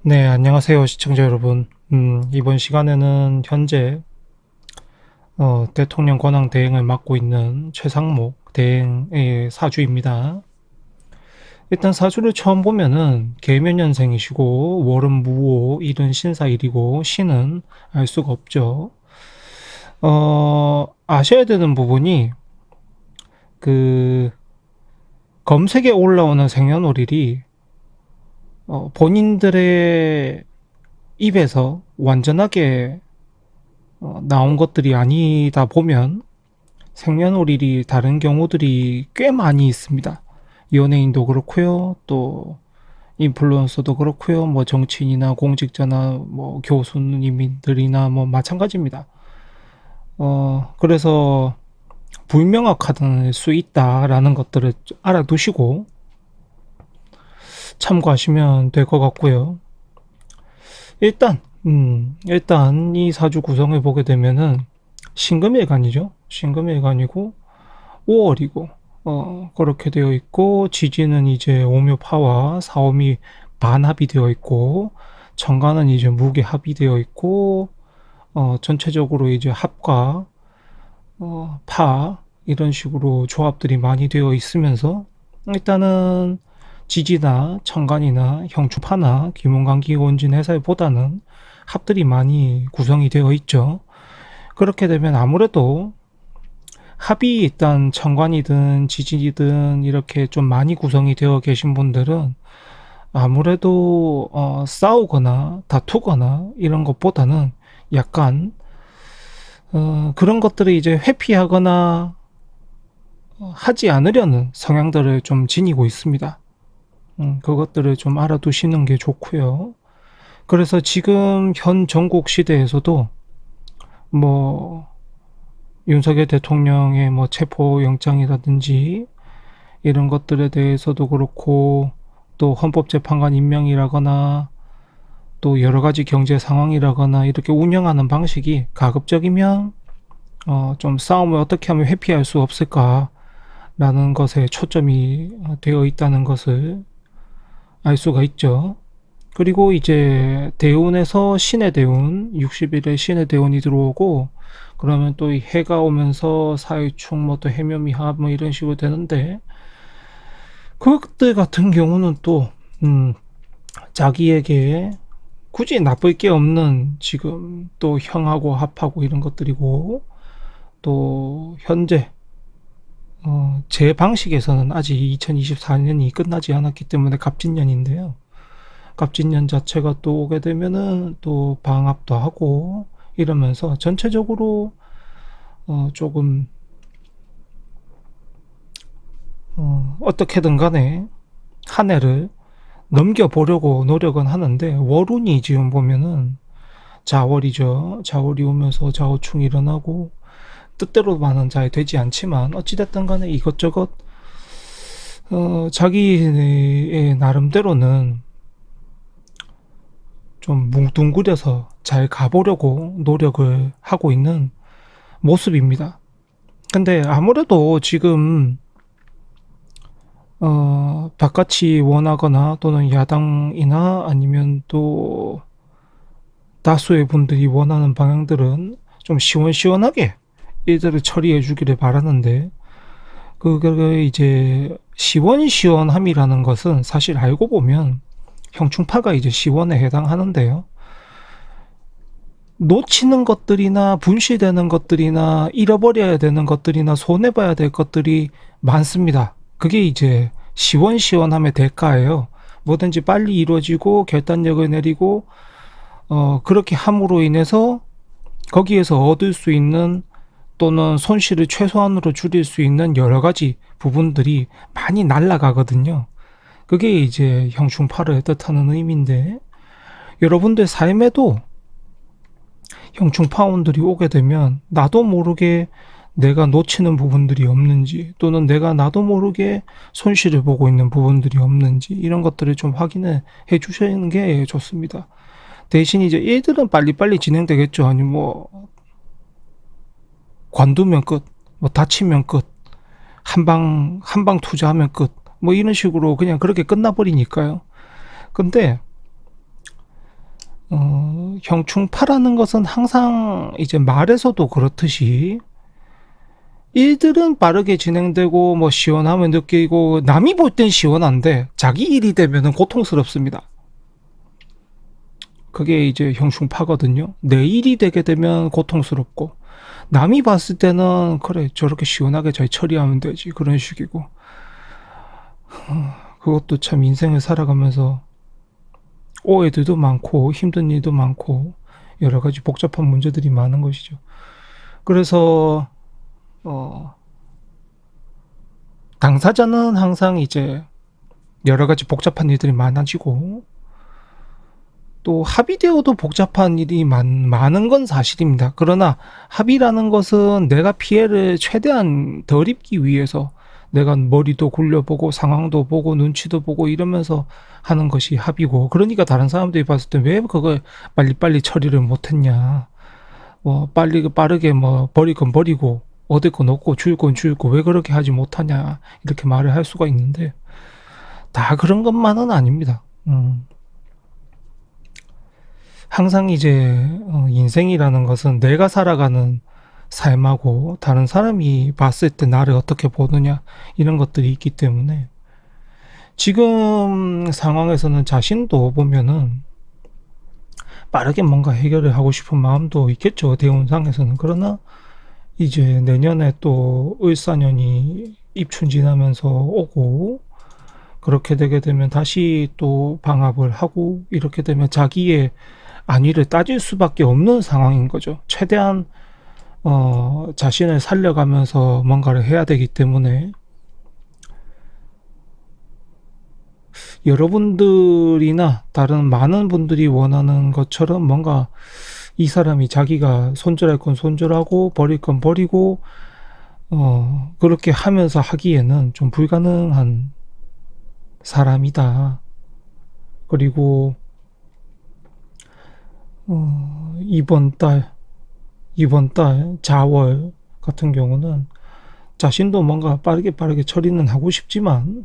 네, 안녕하세요, 시청자 여러분. 이번 시간에는 현재 대통령 권한 대행을 맡고 있는 최상목 대행의 사주입니다. 일단 사주를 처음 보면은 계면년생이시고 월은 무오, 일은 신사일이고 신은 알 수가 없죠. 아셔야 되는 부분이 그 검색에 올라오는 생년월일이 본인들의 입에서 완전하게 나온 것들이 아니다 보면 생년월일이 다른 경우들이 꽤 많이 있습니다. 연예인도 그렇고요, 또 인플루언서도 그렇고요, 뭐 정치인이나 공직자나 뭐 교수님들이나 뭐 마찬가지입니다. 그래서 불명확할 수 있다라는 것들을 알아두시고 참고하시면 될 것 같고요. 일단 이 사주 구성을 보게 되면은 신금일간이죠. 신금일간이고 5월이고 그렇게 되어 있고 지지는 이제 오묘파와 사오미 반합이 되어 있고 정관은 이제 무게합이 되어 있고 전체적으로 이제 합과 파 이런 식으로 조합들이 많이 되어 있으면서 일단은 지지나 천간이나 형충파나 기문관기 원진 해설보다는 합들이 많이 구성이 되어 있죠. 그렇게 되면 아무래도 합이 일단 천관이든 지지든 이렇게 좀 많이 구성이 되어 계신 분들은 아무래도 싸우거나 다투거나 이런 것보다는 약간 그런 것들을 이제 회피하거나 하지 않으려는 성향들을 좀 지니고 있습니다. 그것들을 좀 알아두시는 게 좋고요. 그래서 지금 현 전국 시대에서도 뭐 윤석열 대통령의 뭐 체포영장이라든지 이런 것들에 대해서도 그렇고 또 헌법재판관 임명이라거나 또 여러 가지 경제 상황이라거나 이렇게 운영하는 방식이 가급적이면 좀 싸움을 어떻게 하면 회피할 수 없을까라는 것에 초점이 되어 있다는 것을 알 수가 있죠. 그리고 이제 대운에서 신의 대운, 60일에 신의 대운이 들어오고 그러면 또 이 해가 오면서 사유축 뭐 또 해묘미합 뭐 이런 식으로 되는데 그때 같은 경우는 또 자기에게 굳이 나쁠 게 없는 지금 또 형하고 합하고 이런 것들이고 또 현재 제 방식에서는 아직 2024년이 끝나지 않았기 때문에 갑진년인데요. 갑진년 자체가 또 오게 되면은 또 방합도 하고 이러면서 전체적으로 조금 어떻게든 간에 한 해를 넘겨보려고 노력은 하는데 월운이 지금 보면은 자월이죠. 자월이 오면서 자오충이 일어나고 뜻대로만은 잘 되지 않지만 어찌됐든 간에 이것저것 자기의 나름대로는 좀 뭉뚱그려서 잘 가보려고 노력을 하고 있는 모습입니다. 근데 아무래도 지금 바깥이 원하거나 또는 야당이나 아니면 또 다수의 분들이 원하는 방향들은 좀 시원시원하게 일들을 처리해 주기를 바라는데 그게 이제 시원시원함이라는 것은 사실 알고 보면 형충파가 이제 시원에 해당하는데요. 놓치는 것들이나 분실되는 것들이나 잃어버려야 되는 것들이나 손해봐야 될 것들이 많습니다. 그게 이제 시원시원함의 대가예요. 뭐든지 빨리 이루어지고 결단력을 내리고 그렇게 함으로 인해서 거기에서 얻을 수 있는 또는 손실을 최소한으로 줄일 수 있는 여러 가지 부분들이 많이 날아가거든요. 그게 이제 형충파를 뜻하는 의미인데 여러분들 삶에도 형충파원들이 오게 되면 나도 모르게 내가 놓치는 부분들이 없는지 또는 내가 나도 모르게 손실을 보고 있는 부분들이 없는지 이런 것들을 좀 확인을 해 주시는 게 좋습니다. 대신 이제 일들은 빨리빨리 진행되겠죠. 아니 뭐 관두면 끝, 뭐 다치면 끝, 한방 투자하면 끝, 뭐 이런 식으로 그냥 그렇게 끝나버리니까요. 근데 형충파라는 것은 항상 이제 말에서도 그렇듯이 일들은 빠르게 진행되고 뭐 시원함을 느끼고 남이 볼 땐 시원한데 자기 일이 되면은 고통스럽습니다. 그게 이제 형충파거든요. 내 일이 되게 되면 고통스럽고 남이 봤을 때는 그래 저렇게 시원하게 잘 처리하면 되지 그런 식이고 그것도 참 인생을 살아가면서 오해들도 많고 힘든 일도 많고 여러 가지 복잡한 문제들이 많은 것이죠. 그래서 당사자는 항상 이제 여러 가지 복잡한 일들이 많아지고 또 합의되어도 복잡한 일이 많은 건 사실입니다. 그러나 합의라는 것은 내가 피해를 최대한 덜 입기 위해서 내가 머리도 굴려보고 상황도 보고 눈치도 보고 이러면서 하는 것이 합의고 그러니까 다른 사람들이 봤을 때 왜 그걸 빨리빨리 처리를 못했냐 뭐 빠르게 뭐 버릴 건 버리고 얻을 건 얻고 줄 건 줄고 왜 그렇게 하지 못하냐 이렇게 말을 할 수가 있는데 다 그런 것만은 아닙니다. 항상 이제 인생이라는 것은 내가 살아가는 삶하고 다른 사람이 봤을 때 나를 어떻게 보느냐 이런 것들이 있기 때문에 지금 상황에서는 자신도 보면은 빠르게 뭔가 해결을 하고 싶은 마음도 있겠죠. 대운상에서는. 그러나 이제 내년에 또 을사년이 입춘 지나면서 오고 그렇게 되게 되면 다시 또 방합을 하고 이렇게 되면 자기의 안위를 따질 수밖에 없는 상황인 거죠. 최대한 자신을 살려가면서 뭔가를 해야 되기 때문에 여러분들이나 다른 많은 분들이 원하는 것처럼 뭔가 이 사람이 자기가 손절할 건 손절하고 버릴 건 버리고 그렇게 하면서 하기에는 좀 불가능한 사람이다. 그리고 이번 달 자월 같은 경우는 자신도 뭔가 빠르게 처리는 하고 싶지만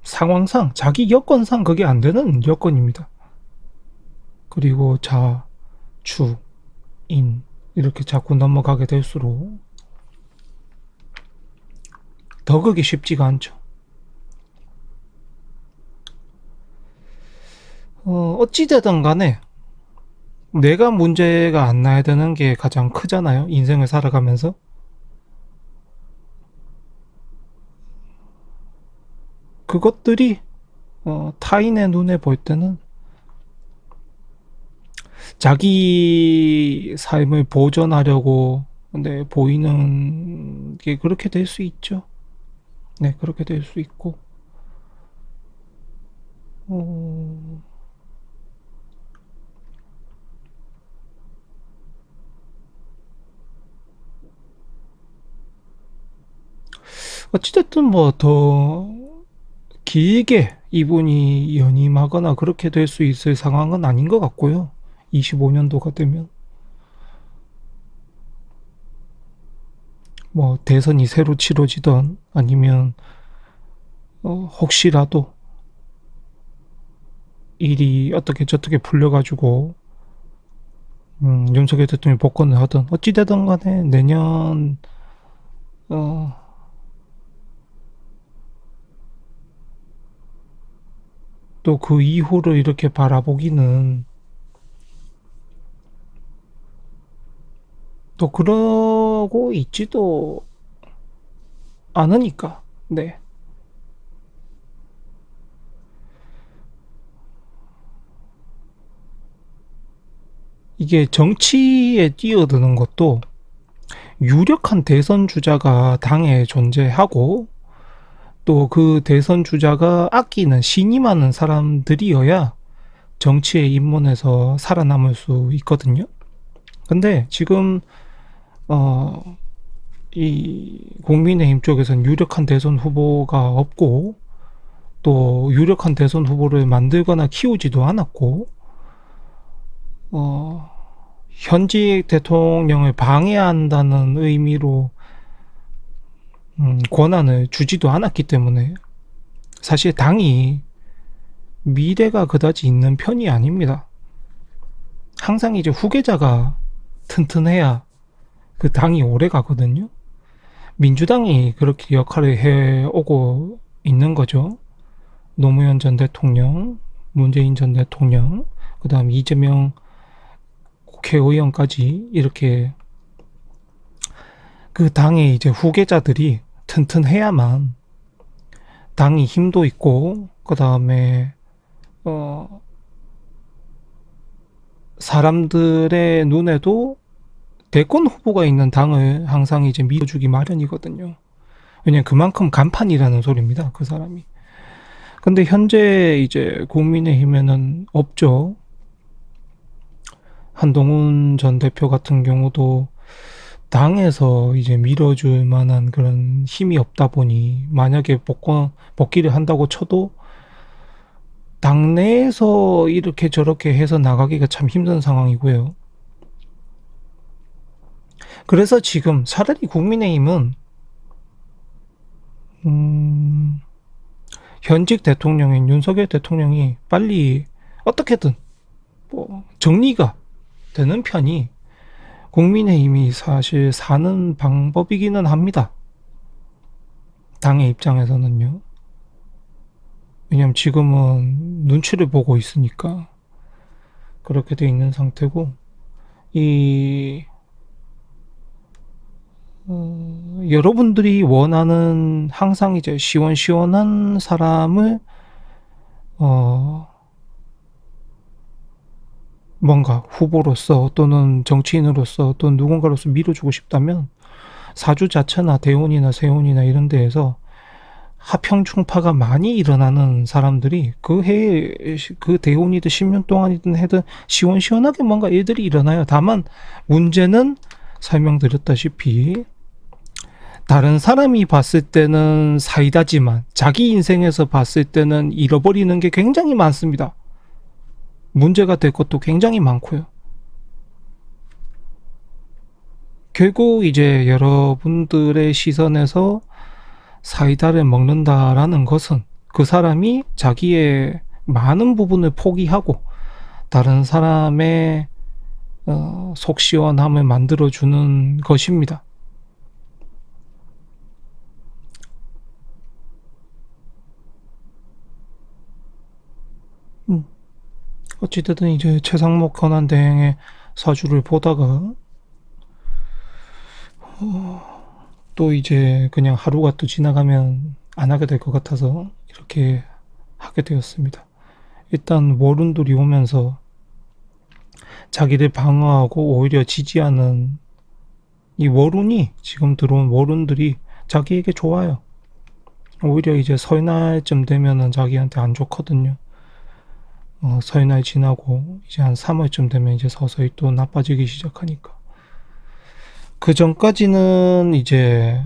상황상 자기 여건상 그게 안 되는 여건입니다. 그리고 자, 주, 인 이렇게 자꾸 넘어가게 될수록 더 그게 쉽지가 않죠. 어찌되든 간에 내가 문제가 안 나야 되는 게 가장 크잖아요. 인생을 살아가면서. 그것들이 타인의 눈에 볼 때는 자기 삶을 보존하려고 네, 보이는 게 그렇게 될 수 있죠. 네, 그렇게 될 수 있고 어찌됐든 뭐 더 길게 이분이 연임하거나 그렇게 될 수 있을 상황은 아닌 것 같고요. 25년도가 되면 뭐 대선이 새로 치러지던 아니면 혹시라도 일이 어떻게 저떻게 풀려가지고 윤석열 대통령이 복권을 하든 어찌되든 간에 내년 또 그 이후를 이렇게 바라보기는 또 그러고 있지도 않으니까 네. 이게 정치에 뛰어드는 것도 유력한 대선 주자가 당에 존재하고 또 그 대선 주자가 아끼는 신임하는 사람들이어야 정치에 입문해서 살아남을 수 있거든요. 근데 지금 이 국민의힘 쪽에서는 유력한 대선 후보가 없고 또 유력한 대선 후보를 만들거나 키우지도 않았고 현직 대통령을 방해한다는 의미로 권한을 주지도 않았기 때문에 사실 당이 미래가 그다지 있는 편이 아닙니다. 항상 이제 후계자가 튼튼해야 그 당이 오래 가거든요. 민주당이 그렇게 역할을 해오고 있는 거죠. 노무현 전 대통령, 문재인 전 대통령, 그 다음 이재명 국회의원까지 이렇게 그 당의 이제 후계자들이 튼튼해야만 당이 힘도 있고, 그 다음에 사람들의 눈에도 대권 후보가 있는 당을 항상 이제 밀어주기 마련이거든요. 왜냐면 그만큼 간판이라는 소리입니다. 그 사람이. 근데 현재 이제 국민의힘에는 없죠. 한동훈 전 대표 같은 경우도 당에서 이제 밀어줄 만한 그런 힘이 없다 보니, 만약에 복귀를 한다고 쳐도 당내에서 이렇게 저렇게 해서 나가기가 참 힘든 상황이고요. 그래서 지금 차라리 국민의힘은 현직 대통령인 윤석열 대통령이 빨리 어떻게든 정리가 되는 편이 국민의힘이 사실 사는 방법이기는 합니다. 당의 입장에서는요. 왜냐면 지금은 눈치를 보고 있으니까 그렇게 돼 있는 상태고, 여러분들이 원하는 항상 이제 시원시원한 사람을 뭔가 후보로서 또는 정치인으로서 또는 누군가로서 밀어주고 싶다면 사주 자체나 대운이나 세운이나 이런 데에서 하평충파가 많이 일어나는 사람들이 그 해에 그 대운이든 10년 동안이든 해든 시원시원하게 뭔가 일들이 일어나요. 다만 문제는 설명드렸다시피 다른 사람이 봤을 때는 사이다지만 자기 인생에서 봤을 때는 잃어버리는 게 굉장히 많습니다. 문제가 될 것도 굉장히 많고요. 결국 이제 여러분들의 시선에서 사이다를 먹는다라는 것은 그 사람이 자기의 많은 부분을 포기하고 다른 사람의 속 시원함을 만들어주는 것입니다. 어찌됐든 이제 최상목 권한대행의 사주를 보다가 또 이제 그냥 하루가 또 지나가면 안 하게 될 것 같아서 이렇게 하게 되었습니다. 일단 월운들이 오면서 자기를 방어하고 오히려 지지하는 이 월운이, 지금 들어온 월운들이 자기에게 좋아요. 오히려 이제 설날쯤 되면은 자기한테 안 좋거든요. 설날 지나고 이제 한 3월쯤 되면 이제 서서히 또 나빠지기 시작하니까. 그 전까지는 이제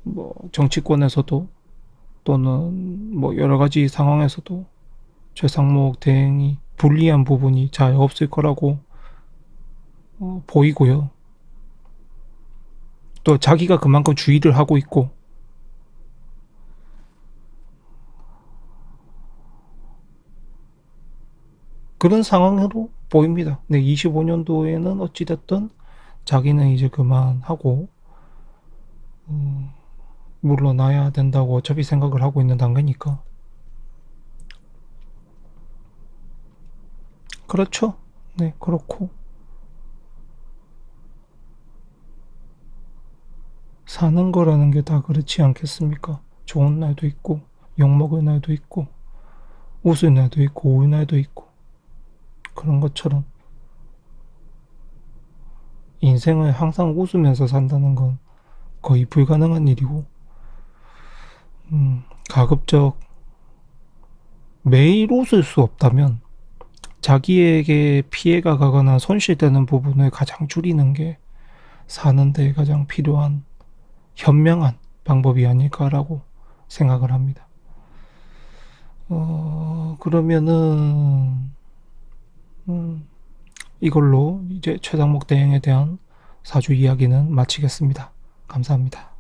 뭐 정치권에서도 또는 뭐 여러 가지 상황에서도 최상목 대행이 불리한 부분이 잘 없을 거라고 보이고요. 또 자기가 그만큼 주의를 하고 있고, 그런 상황으로 보입니다. 네, 25년도에는 어찌됐든 자기는 이제 그만하고 물러나야 된다고 어차피 생각을 하고 있는 단계니까. 그렇죠. 네, 그렇고 사는 거라는 게 다 그렇지 않겠습니까? 좋은 날도 있고 욕먹을 날도 있고 웃을 날도 있고 울 날도 있고, 그런 것처럼 인생을 항상 웃으면서 산다는 건 거의 불가능한 일이고, 가급적 매일 웃을 수 없다면 자기에게 피해가 가거나 손실되는 부분을 가장 줄이는 게 사는 데 가장 필요한 현명한 방법이 아닐까라고 생각을 합니다. 그러면은 이걸로 이제 최상목 대행에 대한 사주 이야기는 마치겠습니다. 감사합니다.